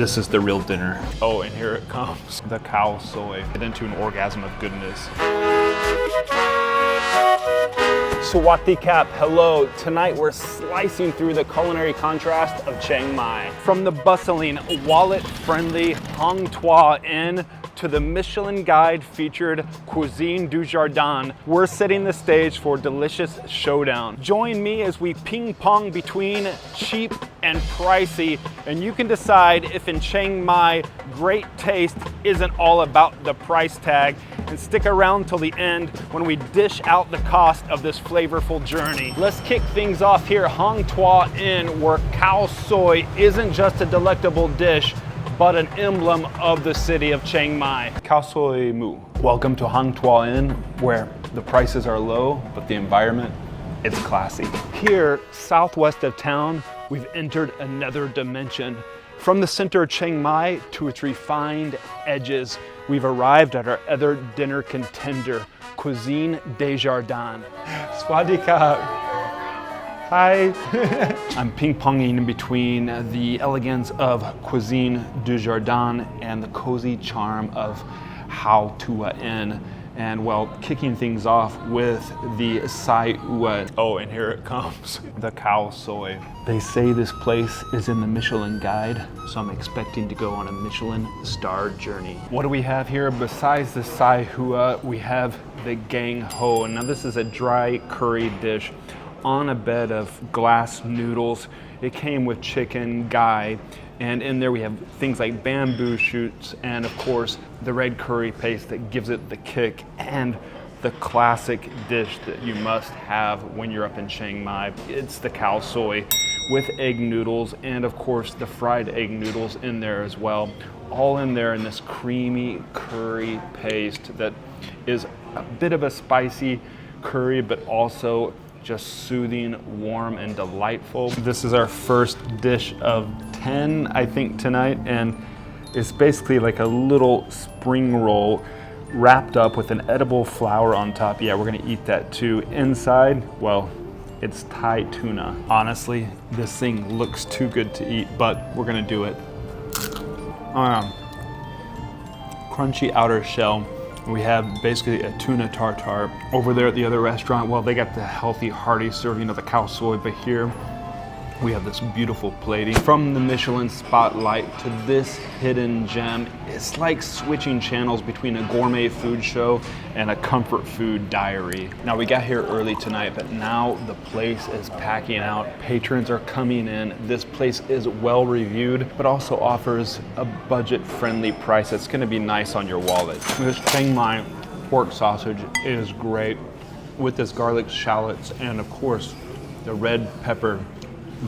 This is the real dinner. Oh, and here it comes, the cow soy. Get into an orgasm of goodness. Sawati Cap, hello. Tonight we're slicing through the culinary contrast of Chiang Mai. From the bustling, wallet-friendly Hong Tauw Inn to the Michelin Guide featured Cuisine de Garden, we're setting the stage for a delicious showdown. Join me as we ping pong between cheap and pricey, and you can decide if in Chiang Mai, great taste isn't all about the price tag. And stick around till the end when we dish out the cost of this flavorful journey. Let's kick things off here, Hong Tauw Inn, where cow soy isn't just a delectable dish, but an emblem of the city of Chiang Mai. Khao Soi Mu. Welcome to Hong Tauw Inn, where the prices are low, but the environment, it's classy. Here, southwest of town, we've entered another dimension. From the center of Chiang Mai to its refined edges, we've arrived at our other dinner contender, Cuisine de Garden. Sawasdee Krap. Hi. I'm ping-ponging in between the elegance of Cuisine de Garden and the cozy charm of Hong Tauw Inn. And well, kicking things off with the Sai Ua. Oh, and here it comes, the cow soy. They say this place is in the Michelin Guide, so I'm expecting to go on a Michelin star journey. What do we have here? Besides the Sai Hua, we have the Gang Ho. Now this is a dry curry dish on a bed of glass noodles. It came with chicken, gai, and in there we have things like bamboo shoots and of course the red curry paste that gives it the kick, and the classic dish that you must have when you're up in Chiang Mai. It's the cow soy with egg noodles and of course the fried egg noodles in there as well. All in there in this creamy curry paste that is a bit of a spicy curry, but also just soothing, warm, and delightful. This is our first dish of 10, I think, tonight, and it's basically like a little spring roll wrapped up with an edible flour on top. Yeah, we're gonna eat that too. Inside, well, it's Thai tuna. Honestly, this thing looks too good to eat, but we're gonna do it. Crunchy outer shell. We have basically a tuna tartare. Over there at the other restaurant, well, they got the healthy, hearty serving of the cow soy, but here we have this beautiful plating. From the Michelin spotlight to this hidden gem, it's like switching channels between a gourmet food show and a comfort food diary. Now we got here early tonight, but now the place is packing out. Patrons are coming in. This place is well reviewed, but also offers a budget-friendly price that's gonna be nice on your wallet. This Chiang Mai pork sausage is great with this garlic shallots and of course the red pepper,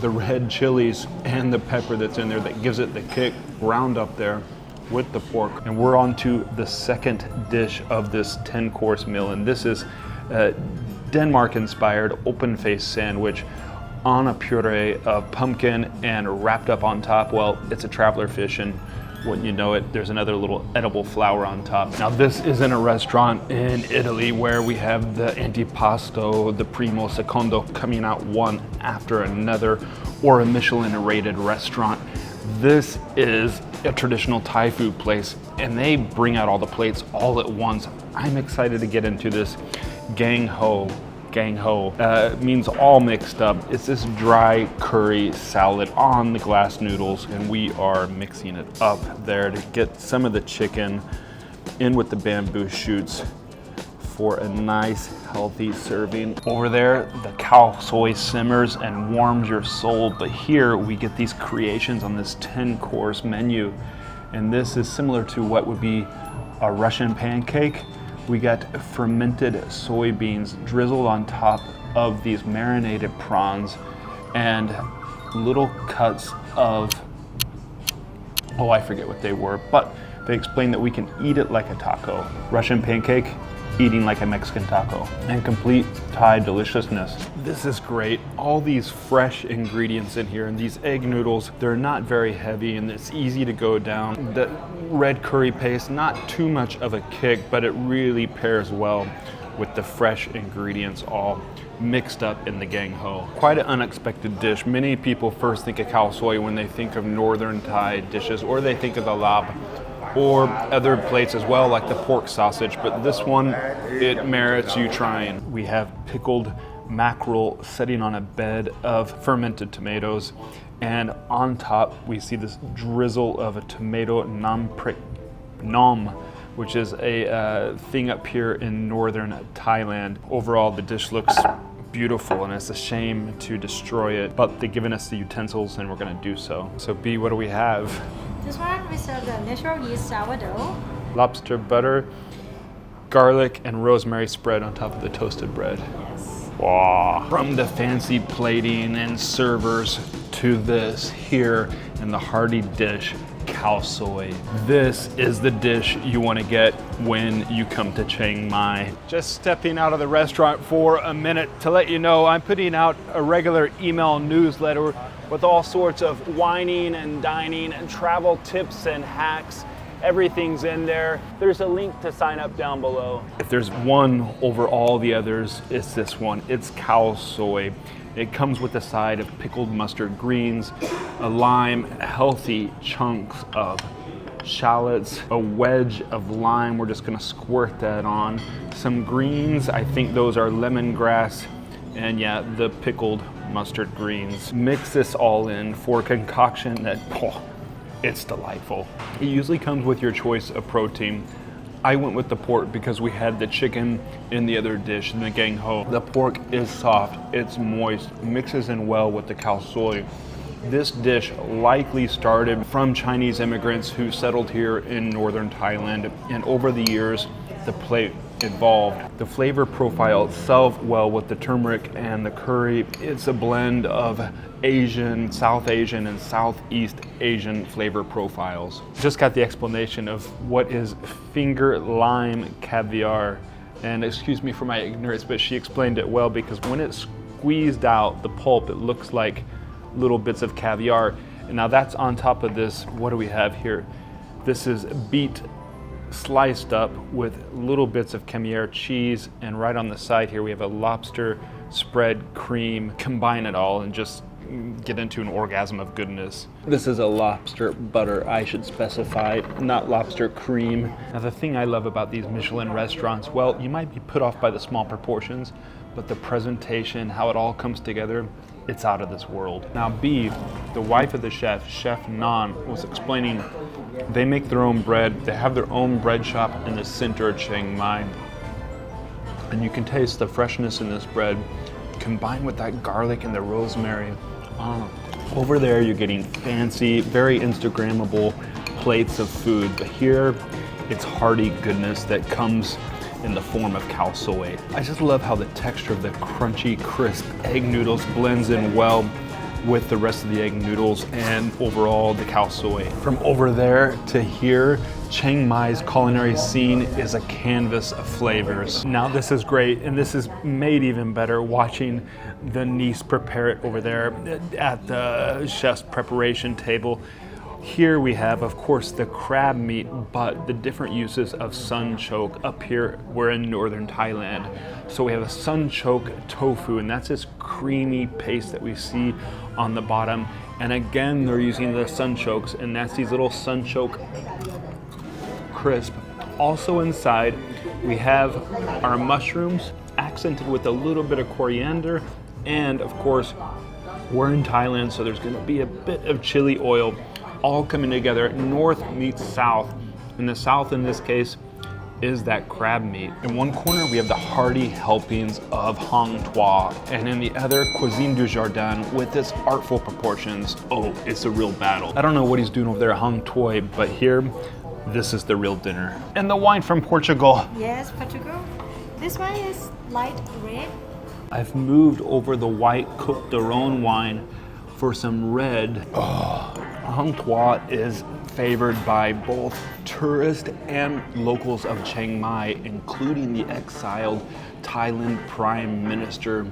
the red chilies and the pepper that's in there that gives it the kick, ground up there with the pork. And we're on to the second dish of this 10-course meal, and this is a Denmark-inspired open-faced sandwich on a puree of pumpkin and wrapped up on top. Well, it's a traveler fish, and wouldn't you know it, there's another little edible flower on top. Now this isn't a restaurant in Italy where we have the antipasto, the primo, secondo coming out one after another, or a Michelin rated restaurant. This is a traditional Thai food place and they bring out all the plates all at once. I'm excited to get into this Gang Ho. Gang Ho means all mixed up. It's this dry curry salad on the glass noodles, and we are mixing it up there to get some of the chicken in with the bamboo shoots for a nice healthy serving. Over there, the cow soy simmers and warms your soul, but here we get these creations on this 10-course menu, and this is similar to what would be a Russian pancake. We got fermented soybeans drizzled on top of these marinated prawns and little cuts of, oh, I forget what they were, but they explained that we can eat it like a taco. Russian pancake, eating like a Mexican taco, and complete Thai deliciousness. This is great. All these fresh ingredients in here, and these egg noodles, they're not very heavy and it's easy to go down. The red curry paste, not too much of a kick, but it really pairs well with the fresh ingredients all mixed up in the gang ho. Quite an unexpected dish. Many people first think of khao soi when they think of northern Thai dishes, or they think of the lap, or other plates as well, like the pork sausage, but this one, it merits you trying. We have pickled mackerel sitting on a bed of fermented tomatoes, and on top we see this drizzle of a tomato nom, which is a thing up here in northern Thailand. Overall, the dish looks beautiful, and it's a shame to destroy it, but they've given us the utensils and we're gonna do so. So B, what do we have? This one we serve the natural yeast sourdough. Lobster butter, garlic, and rosemary spread on top of the toasted bread. Yes. Wow. From the fancy plating and servers to this here in the hearty dish, khao soi. This is the dish you want to get when you come to Chiang Mai. Just stepping out of the restaurant for a minute to let you know I'm putting out a regular email newsletter with all sorts of wining and dining and travel tips and hacks. Everything's in there. There's a link to sign up down below. If there's one over all the others, it's this one. It's khao soi. It comes with a side of pickled mustard greens, a lime, healthy chunks of shallots, a wedge of lime. We're just gonna squirt that on. Some greens, I think those are lemongrass, and yeah, the pickled mustard greens. Mix this all in for a concoction that, it's delightful. It usually comes with your choice of protein. I went with the pork because we had the chicken in the other dish, in the gang ho. The pork is soft, it's moist, mixes in well with the khao soi. This dish likely started from Chinese immigrants who settled here in northern Thailand, and over the years, the plate evolved. The flavor profile itself, well, with the turmeric and the curry, it's a blend of Asian, South Asian, and Southeast Asian flavor profiles. Just got the explanation of what is finger lime caviar. And excuse me for my ignorance, but she explained it well, because when it's squeezed out, the pulp, it looks like little bits of caviar. And now that's on top of this. What do we have here? This is beet sliced up with little bits of Khmer cheese, and right on the side here we have a lobster spread cream. Combine it all and just get into an orgasm of goodness. This is a lobster butter, I should specify, not lobster cream. Now the thing I love about these Michelin restaurants, well, you might be put off by the small proportions, but the presentation, how it all comes together, it's out of this world. Now B, the wife of the chef, Chef Nan, was explaining they make their own bread. They have their own bread shop in the center of Chiang Mai. And you can taste the freshness in this bread combined with that garlic and the rosemary. Over there you're getting fancy, very Instagrammable plates of food, but here it's hearty goodness that comes in the form of khao soi. I just love how the texture of the crunchy, crisp egg noodles blends in well with the rest of the egg noodles and overall the khao soi. From over there to here, Chiang Mai's culinary scene is a canvas of flavors. Now this is great, and this is made even better watching the niece prepare it over there at the chef's preparation table. Here we have, of course, the crab meat, but the different uses of sun choke. Up here, we're in northern Thailand. So we have a sun choke tofu, and that's this creamy paste that we see on the bottom. And again, they're using the sun chokes, and that's these little sun choke crisp. Also inside, we have our mushrooms, accented with a little bit of coriander, and of course, we're in Thailand, so there's gonna be a bit of chili oil, all coming together. North meets south, and the south in this case is that crab meat. In one corner we have the hearty helpings of Hong Tauw, and in the other, Cuisine de Garden with its artful proportions. Oh, it's a real battle. I don't know what he's doing over there at Hong Tauw, but here, this is the real dinner. And the wine from Portugal. Yes, Portugal. This one is light red. I've moved over the white Côte d'Aron wine for some red. Hong Tauw is favored by both tourists and locals of Chiang Mai, including the exiled Thailand Prime Minister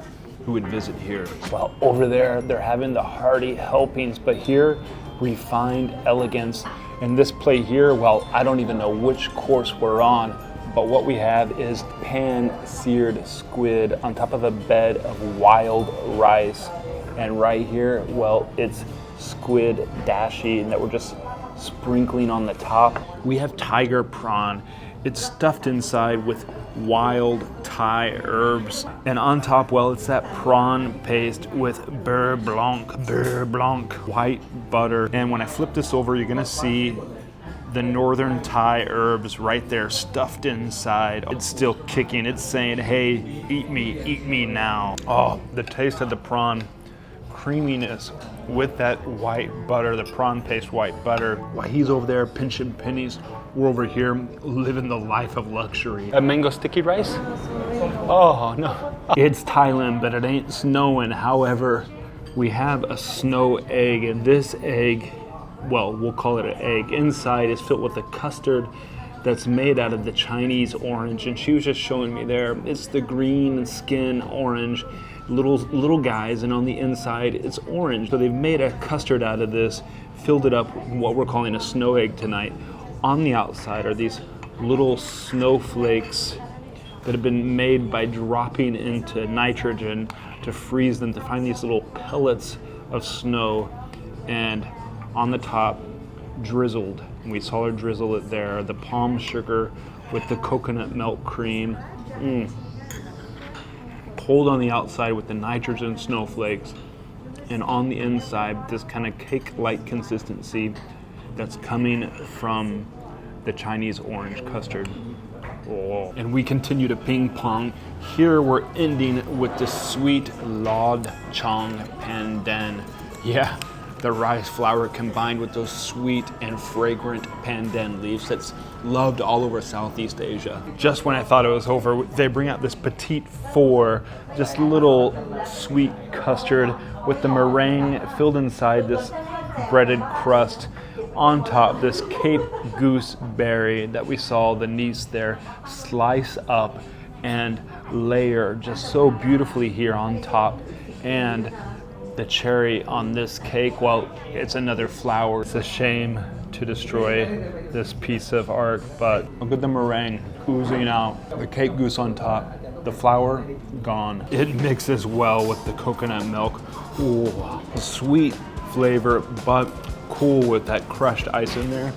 who would visit here. Well, over there, they're having the hearty helpings, but here, refined elegance. And this plate here, well, I don't even know which course we're on, but what we have is pan-seared squid on top of a bed of wild rice. And right here, well, it's squid dashi that we're just sprinkling on the top. We have tiger prawn. It's stuffed inside with wild Thai herbs. And on top, well, it's that prawn paste with beurre blanc, white butter. And when I flip this over, you're gonna see the northern Thai herbs right there stuffed inside. It's still kicking. It's saying, hey, eat me now. Oh, the taste of the prawn creaminess with that white butter, the prawn paste white butter. While he's over there pinching pennies, we're over here living the life of luxury. A mango sticky rice? Oh, no. It's Thailand, but it ain't snowing. However, we have a snow egg, and this egg, well, we'll call it an egg. Inside is filled with a custard that's made out of the Chinese orange, and she was just showing me there. It's the green skin orange, little guys, and on the inside it's orange. So they've made a custard out of this, filled it up with what we're calling a snow egg tonight. On the outside are these little snowflakes that have been made by dropping into nitrogen to freeze them to find these little pellets of snow. And on the top, drizzled. We saw her drizzle it there. The palm sugar with the coconut milk cream. Pulled on the outside with the nitrogen snowflakes. And on the inside, this kind of cake-like consistency that's coming from the Chinese orange custard. Oh. And we continue to ping pong. Here we're ending with the sweet Lod Chong Pandan. Yeah, the rice flour combined with those sweet and fragrant pandan leaves that's loved all over Southeast Asia. Just when I thought it was over, they bring out this petite four, just little sweet custard with the meringue filled inside this breaded crust. On top, this Cape gooseberry that we saw the niece there slice up and layer just so beautifully here on top. And the cherry on this cake, well, it's another flower. It's a shame to destroy this piece of art, but look at the meringue oozing out, the Cape Goose on top, the flour gone. It mixes well with the coconut milk. Ooh, sweet flavor, but cool with that crushed ice in there.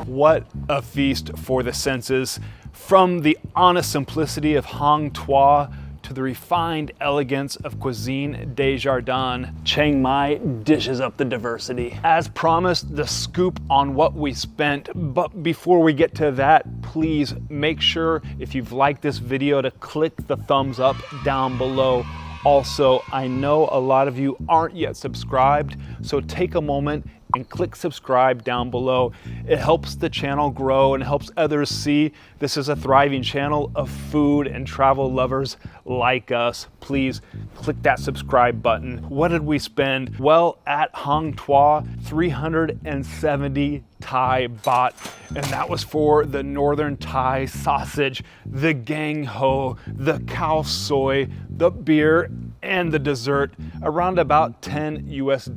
What a feast for the senses. From the honest simplicity of Hong Tauw to the refined elegance of Cuisine de Garden, Chiang Mai dishes up the diversity. As promised, the scoop on what we spent, but before we get to that, please make sure if you've liked this video to click the thumbs up down below. Also, I know a lot of you aren't yet subscribed, so take a moment and click subscribe down below. It helps the channel grow and helps others see this is a thriving channel of food and travel lovers like us. Please click that subscribe button. What did we spend? Well, at Hong Tauw, 370 Thai baht, and that was for the northern Thai sausage, the gang ho, the cow soy, the beer, and the dessert, around about $10 US.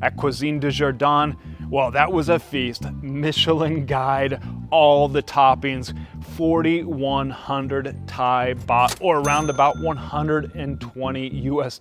At Cuisine de Garden, well, that was a feast. Michelin guide, all the toppings, 4,100 Thai baht, or around about $120 US.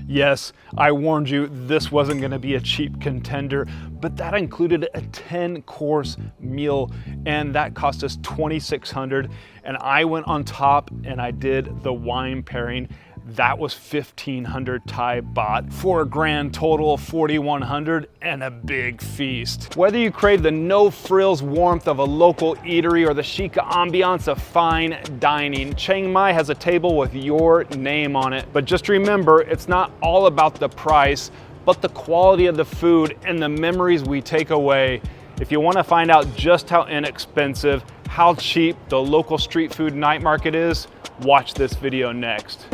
Yes, I warned you, this wasn't gonna be a cheap contender, but that included a 10-course meal, and that cost us $2,600. And I went on top and I did the wine pairing. That was 1,500 Thai baht for a grand total of 4,100 and a big feast. Whether you crave the no-frills warmth of a local eatery or the chic ambiance of fine dining, Chiang Mai has a table with your name on it. But just remember, it's not all about the price, but the quality of the food and the memories we take away. If you want to find out just how inexpensive, how cheap the local street food night market is, watch this video next.